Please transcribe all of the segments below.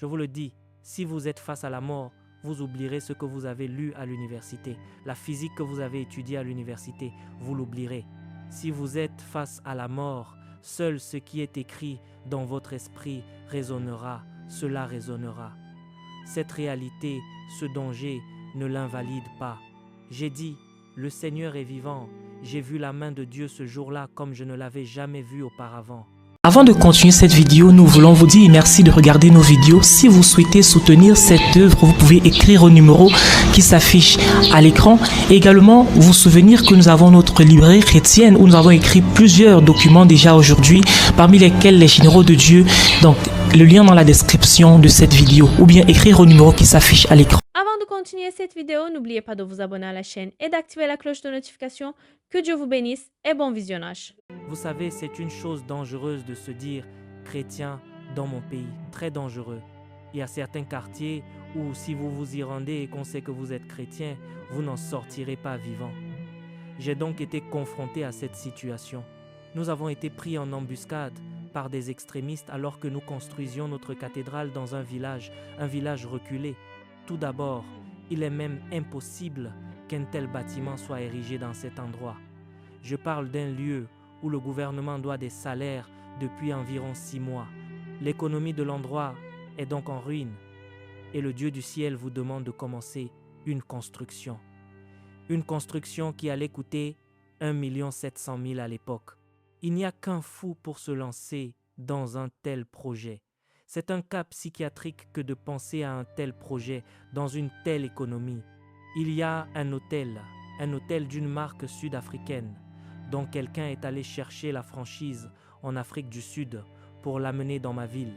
Je vous le dis, si vous êtes face à la mort, vous oublierez ce que vous avez lu à l'université. La physique que vous avez étudiée à l'université, vous l'oublierez. Si vous êtes face à la mort, seul ce qui est écrit dans votre esprit résonnera, cela résonnera. Cette réalité, ce danger, ne l'invalide pas. J'ai dit, le Seigneur est vivant. J'ai vu la main de Dieu ce jour-là comme je ne l'avais jamais vu auparavant. Avant de continuer cette vidéo, nous voulons vous dire merci de regarder nos vidéos. Si vous souhaitez soutenir cette œuvre, vous pouvez écrire au numéro qui s'affiche à l'écran. Également, vous souvenir que nous avons notre librairie chrétienne où nous avons écrit plusieurs documents déjà aujourd'hui, parmi lesquels les généraux de Dieu. Donc, le lien dans la description de cette vidéo ou bien écrire au numéro qui s'affiche à l'écran. Avant de continuer cette vidéo, n'oubliez pas de vous abonner à la chaîne et d'activer la cloche de notification. Que Dieu vous bénisse et bon visionnage. Vous savez, c'est une chose dangereuse de se dire chrétien dans mon pays, très dangereux. Il y a certains quartiers où si vous vous y rendez et qu'on sait que vous êtes chrétien, vous n'en sortirez pas vivant. J'ai donc été confronté à cette situation. Nous avons été pris en embuscade par des extrémistes alors que nous construisions notre cathédrale dans un village reculé. Tout d'abord, il est même impossible qu'un tel bâtiment soit érigé dans cet endroit. Je parle d'un lieu où le gouvernement doit des salaires depuis environ 6 mois. L'économie de l'endroit est donc en ruine et le Dieu du ciel vous demande de commencer une construction. Une construction qui allait coûter 1 700 000 à l'époque. Il n'y a qu'un fou pour se lancer dans un tel projet. C'est un cas psychiatrique que de penser à un tel projet dans une telle économie. Il y a un hôtel d'une marque sud-africaine dont quelqu'un est allé chercher la franchise en Afrique du Sud pour l'amener dans ma ville.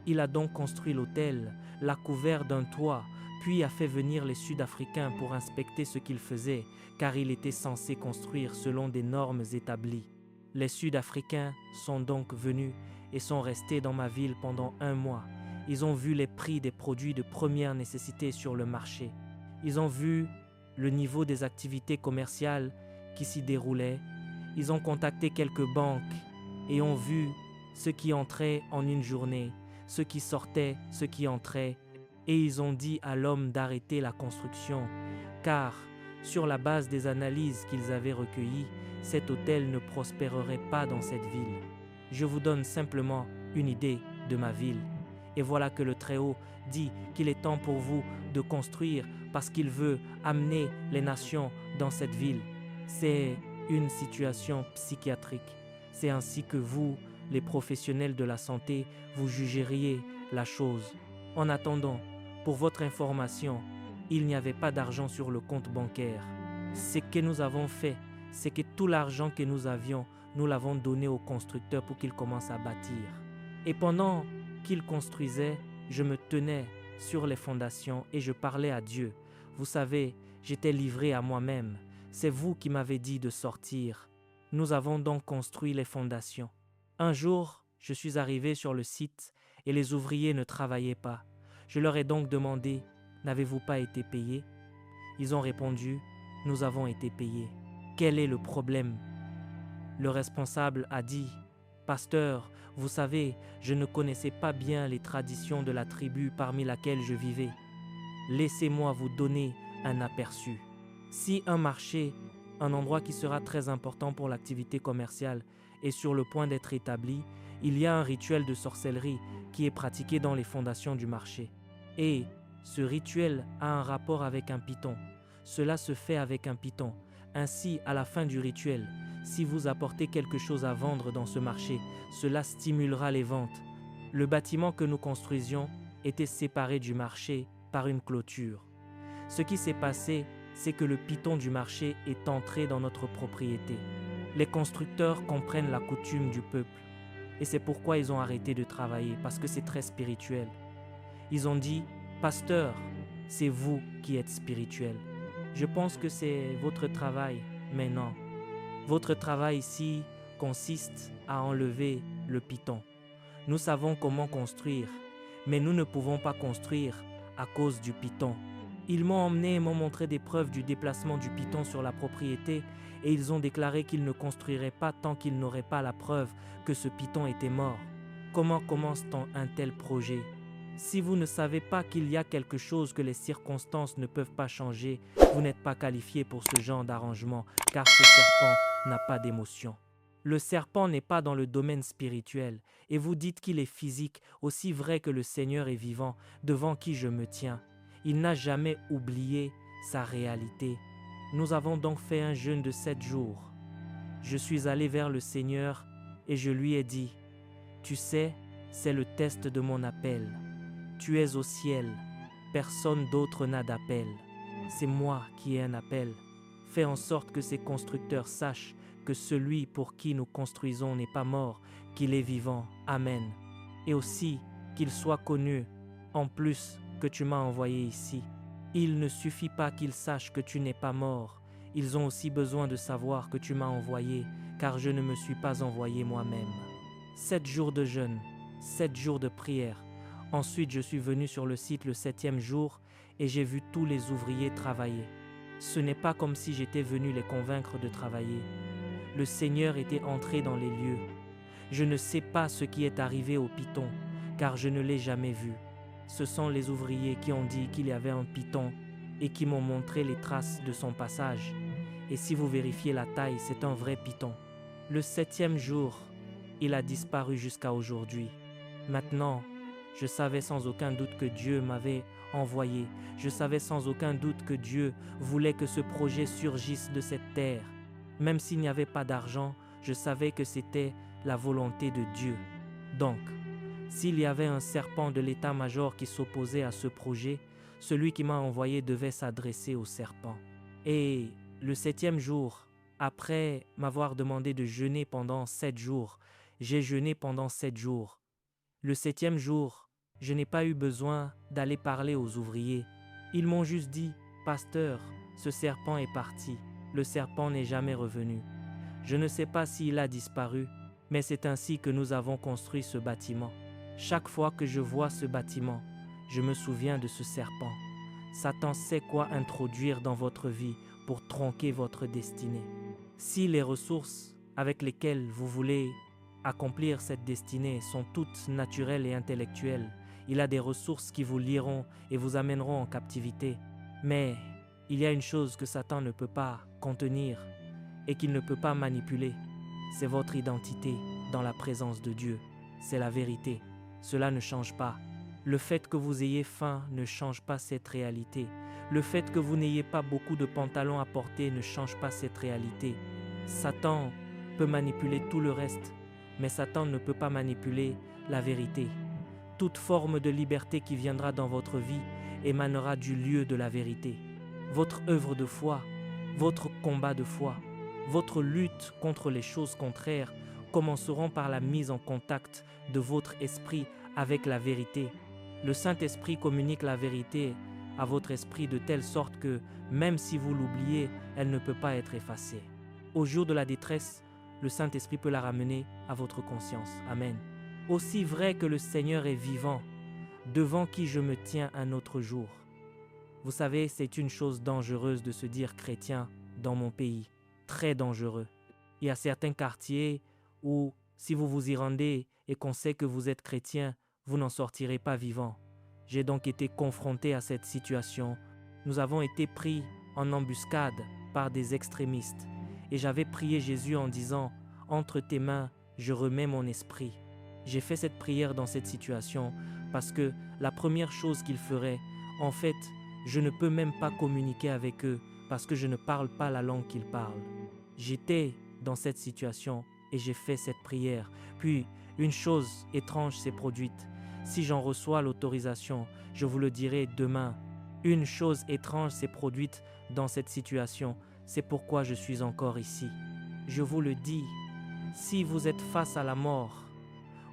Il a donc construit l'hôtel, l'a couvert d'un toit, puis a fait venir les Sud-Africains pour inspecter ce qu'il faisait, car il était censé construire selon des normes établies. Les Sud-Africains sont donc venus et sont restés dans ma ville pendant 1 mois. Ils ont vu les prix des produits de première nécessité sur le marché. Ils ont vu le niveau des activités commerciales qui s'y déroulaient. Ils ont contacté quelques banques et ont vu ce qui entrait en une journée, ce qui sortait, ce qui entrait. Et ils ont dit à l'homme d'arrêter la construction, car sur la base des analyses qu'ils avaient recueillies, cet hôtel ne prospérerait pas dans cette ville. Je vous donne simplement une idée de ma ville. Et voilà que le Très-Haut dit qu'il est temps pour vous de construire parce qu'il veut amener les nations dans cette ville. C'est une situation psychiatrique. C'est ainsi que vous, les professionnels de la santé, vous jugeriez la chose. En attendant, pour votre information, il n'y avait pas d'argent sur le compte bancaire. Ce que nous avons fait, c'est que tout l'argent que nous avions, nous l'avons donné au constructeur pour qu'il commence à bâtir. Et pendant qu'il construisait, je me tenais sur les fondations et je parlais à Dieu. Vous savez, j'étais livré à moi-même. C'est vous qui m'avez dit de sortir. Nous avons donc construit les fondations. Un jour, je suis arrivé sur le site et les ouvriers ne travaillaient pas. Je leur ai donc demandé, n'avez-vous pas été payés? Ils ont répondu, nous avons été payés. Quel est le problème? Le responsable a dit, pasteur, vous savez, je ne connaissais pas bien les traditions de la tribu parmi laquelle je vivais. Laissez-moi vous donner un aperçu. Si un marché, un endroit qui sera très important pour l'activité commerciale, est sur le point d'être établi, il y a un rituel de sorcellerie qui est pratiqué dans les fondations du marché. Et ce rituel a un rapport avec un python. Cela se fait avec un python. Ainsi, à la fin du rituel, si vous apportez quelque chose à vendre dans ce marché, cela stimulera les ventes. Le bâtiment que nous construisions était séparé du marché par une clôture. Ce qui s'est passé, c'est que le python du marché est entré dans notre propriété. Les constructeurs comprennent la coutume du peuple et c'est pourquoi ils ont arrêté de travailler, parce que c'est très spirituel. Ils ont dit, pasteur, c'est vous qui êtes spirituel. Je pense que c'est votre travail, mais non. Votre travail ici consiste à enlever le python. Nous savons comment construire, mais nous ne pouvons pas construire à cause du python. Ils m'ont emmené et m'ont montré des preuves du déplacement du python sur la propriété et ils ont déclaré qu'ils ne construiraient pas tant qu'ils n'auraient pas la preuve que ce python était mort. Comment commence-t-on un tel projet? Si vous ne savez pas qu'il y a quelque chose que les circonstances ne peuvent pas changer, vous n'êtes pas qualifié pour ce genre d'arrangement, car ce serpent n'a pas d'émotion. Le serpent n'est pas dans le domaine spirituel, et vous dites qu'il est physique, aussi vrai que le Seigneur est vivant, devant qui je me tiens. Il n'a jamais oublié sa réalité. Nous avons donc fait un jeûne de 7 jours. Je suis allé vers le Seigneur et je lui ai dit, « Tu sais, c'est le test de mon appel. Tu es au ciel, personne d'autre n'a d'appel. C'est moi qui ai un appel. Fais en sorte que ces constructeurs sachent que celui pour qui nous construisons n'est pas mort, qu'il est vivant. Amen. Et aussi qu'il soit connu, en plus que tu m'as envoyé ici. Il ne suffit pas qu'ils sachent que tu n'es pas mort. Ils ont aussi besoin de savoir que tu m'as envoyé, car je ne me suis pas envoyé moi-même. 7 jours de jeûne, 7 jours de prière. Ensuite, je suis venu sur le site le 7e jour et j'ai vu tous les ouvriers travailler. Ce n'est pas comme si j'étais venu les convaincre de travailler. Le Seigneur était entré dans les lieux. Je ne sais pas ce qui est arrivé au python, car je ne l'ai jamais vu. Ce sont les ouvriers qui ont dit qu'il y avait un python et qui m'ont montré les traces de son passage. Et si vous vérifiez la taille, c'est un vrai python. Le 7e jour, il a disparu jusqu'à aujourd'hui. Maintenant, je savais sans aucun doute que Dieu m'avait envoyé. Je savais sans aucun doute que Dieu voulait que ce projet surgisse de cette terre. Même s'il n'y avait pas d'argent, je savais que c'était la volonté de Dieu. Donc, s'il y avait un serpent de l'état-major qui s'opposait à ce projet, celui qui m'a envoyé devait s'adresser au serpent. Et le 7e jour, après m'avoir demandé de jeûner pendant 7 jours, j'ai jeûné pendant 7 jours. Le 7e jour, je n'ai pas eu besoin d'aller parler aux ouvriers. Ils m'ont juste dit, « Pasteur, ce serpent est parti. Le serpent n'est jamais revenu. » Je ne sais pas s'il a disparu, mais c'est ainsi que nous avons construit ce bâtiment. Chaque fois que je vois ce bâtiment, je me souviens de ce serpent. Satan sait quoi introduire dans votre vie pour tronquer votre destinée. Si les ressources avec lesquelles vous voulez accomplir cette destinée sont toutes naturelles et intellectuelles, il y a des ressources qui vous lieront et vous amèneront en captivité. Mais il y a une chose que Satan ne peut pas contenir et qu'il ne peut pas manipuler. C'est votre identité dans la présence de Dieu. C'est la vérité. Cela ne change pas. Le fait que vous ayez faim ne change pas cette réalité. Le fait que vous n'ayez pas beaucoup de pantalons à porter ne change pas cette réalité. Satan peut manipuler tout le reste, mais Satan ne peut pas manipuler la vérité. Toute forme de liberté qui viendra dans votre vie émanera du lieu de la vérité. Votre œuvre de foi, votre combat de foi, votre lutte contre les choses contraires commenceront par la mise en contact de votre esprit avec la vérité. Le Saint-Esprit communique la vérité à votre esprit de telle sorte que, même si vous l'oubliez, elle ne peut pas être effacée. Au jour de la détresse, le Saint-Esprit peut la ramener à votre conscience. Amen. Aussi vrai que le Seigneur est vivant, devant qui je me tiens un autre jour. Vous savez, c'est une chose dangereuse de se dire chrétien dans mon pays. Très dangereux. Il y a certains quartiers où, si vous vous y rendez et qu'on sait que vous êtes chrétien, vous n'en sortirez pas vivant. J'ai donc été confronté à cette situation. Nous avons été pris en embuscade par des extrémistes. Et j'avais prié Jésus en disant, « Entre tes mains, je remets mon esprit. » J'ai fait cette prière dans cette situation parce que la première chose qu'ils feraient, en fait, je ne peux même pas communiquer avec eux parce que je ne parle pas la langue qu'ils parlent. J'étais dans cette situation et j'ai fait cette prière. Puis, une chose étrange s'est produite. Si j'en reçois l'autorisation, je vous le dirai demain. Une chose étrange s'est produite dans cette situation. C'est pourquoi je suis encore ici. Je vous le dis, si vous êtes face à la mort,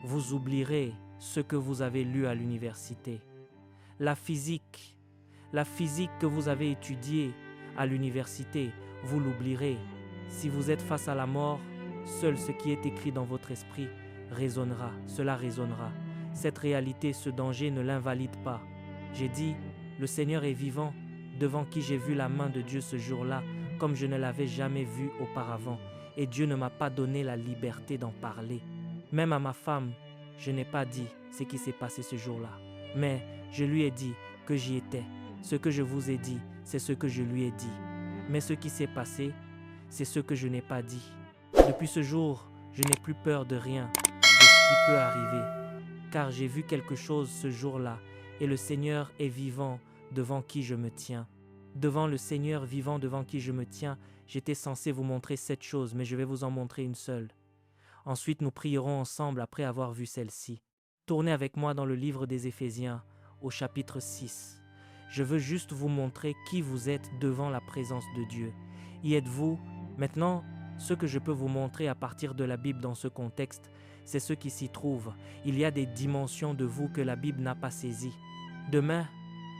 vous oublierez ce que vous avez lu à l'université. La physique que vous avez étudiée à l'université, vous l'oublierez. Si vous êtes face à la mort, seul ce qui est écrit dans votre esprit résonnera, cela résonnera. Cette réalité, ce danger ne l'invalide pas. J'ai dit, le Seigneur est vivant, devant qui j'ai vu la main de Dieu ce jour-là, comme je ne l'avais jamais vu auparavant. Et Dieu ne m'a pas donné la liberté d'en parler. Même à ma femme, je n'ai pas dit ce qui s'est passé ce jour-là. Mais je lui ai dit que j'y étais. Ce que je vous ai dit, c'est ce que je lui ai dit. Mais ce qui s'est passé, c'est ce que je n'ai pas dit. Depuis ce jour, je n'ai plus peur de rien, de ce qui peut arriver, car j'ai vu quelque chose ce jour-là, et le Seigneur est vivant devant qui je me tiens. Devant le Seigneur vivant devant qui je me tiens, j'étais censé vous montrer 7 choses, mais je vais vous en montrer une seule. Ensuite, nous prierons ensemble après avoir vu celle-ci. Tournez avec moi dans le livre des Éphésiens, au chapitre 6. Je veux juste vous montrer qui vous êtes devant la présence de Dieu. Y êtes-vous? Maintenant, ce que je peux vous montrer à partir de la Bible dans ce contexte, c'est ce qui s'y trouve. Il y a des dimensions de vous que la Bible n'a pas saisies. Demain,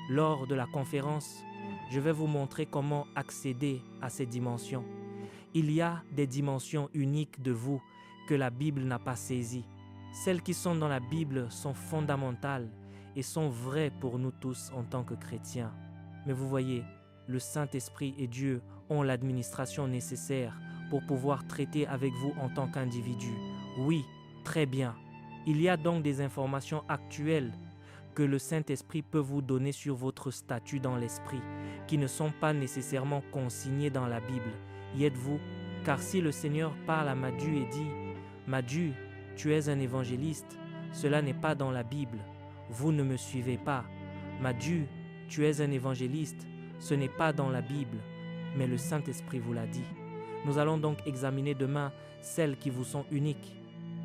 lors de la conférence, je vais vous montrer comment accéder à ces dimensions. Il y a des dimensions uniques de vous que la Bible n'a pas saisies. Celles qui sont dans la Bible sont fondamentales et sont vraies pour nous tous en tant que chrétiens. Mais vous voyez, le Saint-Esprit et Dieu ont l'administration nécessaire pour pouvoir traiter avec vous en tant qu'individu. Oui, très bien. Il y a donc des informations actuelles que le Saint-Esprit peut vous donner sur votre statut dans l'Esprit, qui ne sont pas nécessairement consignées dans la Bible. Y êtes-vous? Car si le Seigneur parle à Madu et dit « Madu, tu es un évangéliste, cela n'est pas dans la Bible. Vous ne me suivez pas. Madu, tu es un évangéliste, ce n'est pas dans la Bible. Mais le Saint-Esprit vous l'a dit. » Nous allons donc examiner demain celles qui vous sont uniques.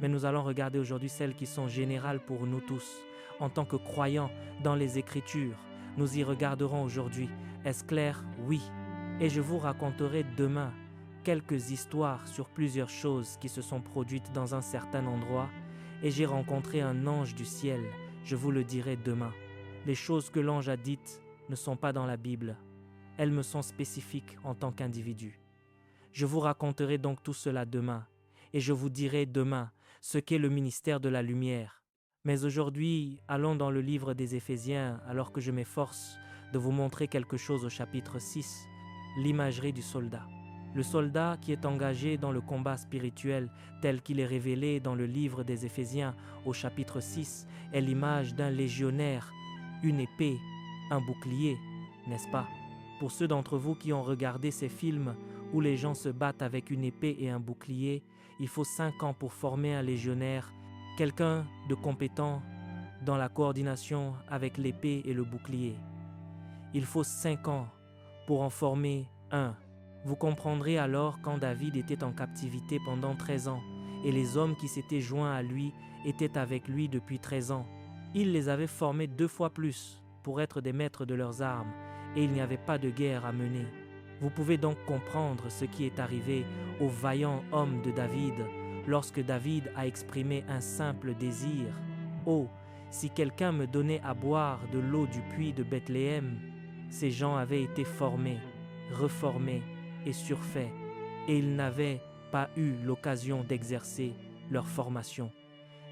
Mais nous allons regarder aujourd'hui celles qui sont générales pour nous tous. En tant que croyants dans les Écritures, nous y regarderons aujourd'hui. Est-ce clair? Oui. Et je vous raconterai demain quelques histoires sur plusieurs choses qui se sont produites dans un certain endroit et j'ai rencontré un ange du ciel. Je vous le dirai demain. Les choses que l'ange a dites ne sont pas dans la Bible. Elles me sont spécifiques en tant qu'individu. Je vous raconterai donc tout cela demain et je vous dirai demain ce qu'est le ministère de la lumière. Mais aujourd'hui, allons dans le livre des Éphésiens alors que je m'efforce de vous montrer quelque chose au chapitre 6, l'imagerie du soldat. Le soldat qui est engagé dans le combat spirituel tel qu'il est révélé dans le livre des Éphésiens au chapitre 6 est l'image d'un légionnaire, une épée, un bouclier, n'est-ce pas? Pour ceux d'entre vous qui ont regardé ces films où les gens se battent avec une épée et un bouclier, il faut 5 ans pour former un légionnaire, quelqu'un de compétent dans la coordination avec l'épée et le bouclier. Il faut 5 ans pour en former un. Vous comprendrez alors quand David était en captivité pendant 13 ans et les hommes qui s'étaient joints à lui étaient avec lui depuis 13 ans. Il les avait formés 2 fois plus pour être des maîtres de leurs armes et il n'y avait pas de guerre à mener. Vous pouvez donc comprendre ce qui est arrivé au vaillant homme de David lorsque David a exprimé un simple désir. « Oh, si quelqu'un me donnait à boire de l'eau du puits de Bethléem !» Ces gens avaient été formés, reformés et surfaits, et ils n'avaient pas eu l'occasion d'exercer leur formation.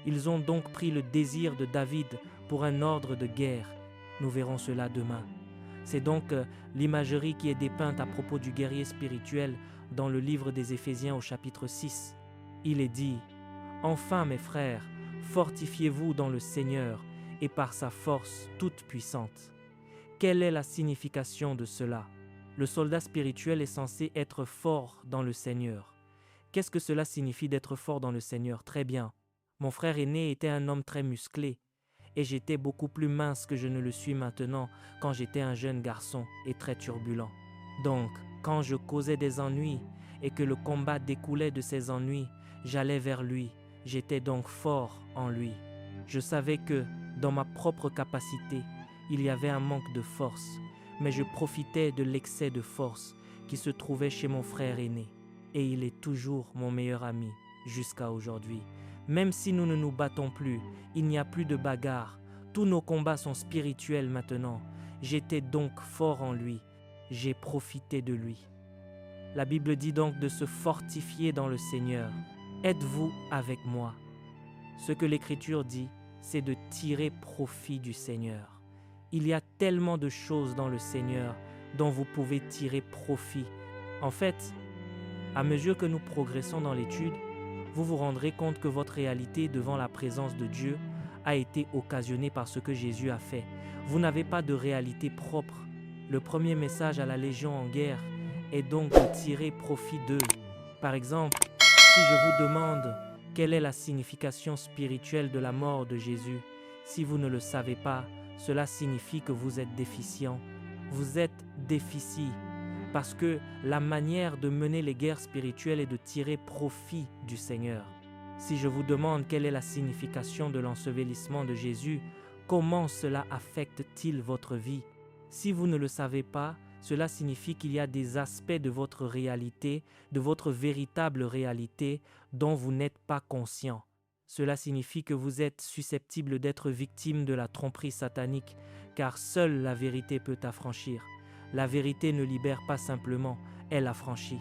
Ils ont donc pris le désir de David pour un ordre de guerre. Nous verrons cela demain. C'est donc l'imagerie qui est dépeinte à propos du guerrier spirituel dans le livre des Éphésiens au chapitre 6. Il est dit « Enfin mes frères, fortifiez-vous dans le Seigneur et par sa force toute puissante. » Quelle est la signification de cela? Le soldat spirituel est censé être fort dans le Seigneur. Qu'est-ce que cela signifie d'être fort dans le Seigneur? Très bien. Mon frère aîné était un homme très musclé et j'étais beaucoup plus mince que je ne le suis maintenant quand j'étais un jeune garçon et très turbulent. Donc, quand je causais des ennuis et que le combat découlait de ces ennuis, j'allais vers lui. J'étais donc fort en lui. Je savais que, dans ma propre capacité, il y avait un manque de force, mais je profitais de l'excès de force qui se trouvait chez mon frère aîné. Et il est toujours mon meilleur ami jusqu'à aujourd'hui. Même si nous ne nous battons plus, il n'y a plus de bagarre. Tous nos combats sont spirituels maintenant. J'étais donc fort en lui. J'ai profité de lui. La Bible dit donc de se fortifier dans le Seigneur. Êtes-vous avec moi? Ce que l'Écriture dit, c'est de tirer profit du Seigneur. Il y a tellement de choses dans le Seigneur dont vous pouvez tirer profit. En fait, à mesure que nous progressons dans l'étude, vous vous rendrez compte que votre réalité devant la présence de Dieu a été occasionné par ce que Jésus a fait. Vous n'avez pas de réalité propre. Le premier message à la Légion en guerre est donc de tirer profit d'eux. Par exemple, si je vous demande quelle est la signification spirituelle de la mort de Jésus, si vous ne le savez pas, cela signifie que vous êtes déficient. Vous êtes déficit parce que la manière de mener les guerres spirituelles est de tirer profit du Seigneur. Si je vous demande quelle est la signification de l'ensevelissement de Jésus, comment cela affecte-t-il votre vie? Si vous ne le savez pas, cela signifie qu'il y a des aspects de votre réalité, de votre véritable réalité, dont vous n'êtes pas conscient. Cela signifie que vous êtes susceptible d'être victime de la tromperie satanique, car seule la vérité peut affranchir. La vérité ne libère pas simplement, elle affranchit.